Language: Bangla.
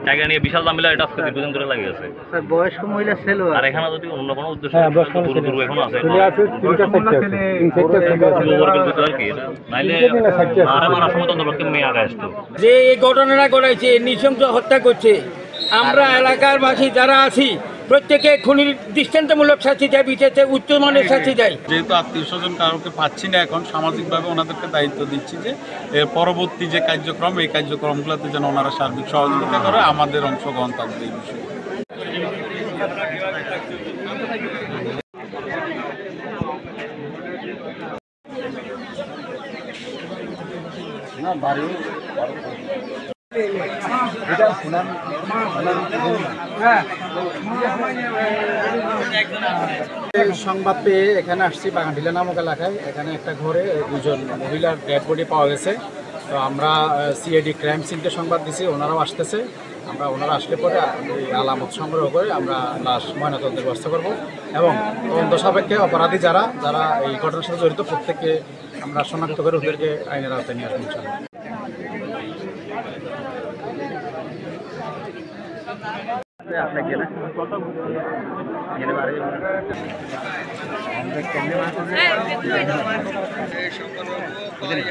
জায়গা নিয়ে বিশাল ঝামেলা, এটা আজকে দীর্ঘদিন ধরে লাগে আছে। স্যার বয়স্ক মহিলা ছেলে আর এখানে যদি অন্য কোনো উদ্দেশ্য গরু এখন আছে নাইলে আরে মারার সময় তন্ত্রপক্ষে মেয়ে আগে আসতো। যে এই ঘটনাটা ঘটাইছে, নৃশংস হত্যা করছে, আমরা এলাকার বাসী যারা আছি প্রত্যেকে খুনির দৃষ্টান্তমূলক শাস্তি চাই, বিচারতে উচ্চমানের শাস্তি চাই। যেহেতু আত্মীয় স্বজন কারোকে পাচ্ছি না, এখন সামাজিকভাবে ওনাদেরকে দায়িত্ব দিচ্ছি যে এর পরবর্তী যে কার্যক্রম, এই কার্যক্রমগুলোতে যেন ওনারা সার্বিক সহযোগিতা করে, আমাদের অংশগ্রহণ থাকবে এই বিষয়ে। সংবাদ পেয়ে এখানে আসছি বাগানটিলা নামক এলাকায়। এখানে একটা ঘরে দুজন মহিলার ডেড বডি পাওয়া গেছে। তো আমরা সিআইডি ক্রাইম সিনকে সংবাদ দিছি, ওনারাও আসতেছে। ওনারা আসলে পরে আলামত সংগ্রহ করে আমরা লাশ ময়নাতদন্তের ব্যবস্থা করব এবং তদন্ত সাপেক্ষে অপরাধী যারা যারা এই ঘটনার সাথে জড়িত প্রত্যেককে আমরা শনাক্ত করে ওদেরকে আইনের আওতায় নিয়ে আসবো ইনশাআল্লাহ। আপনি গেলে গেলে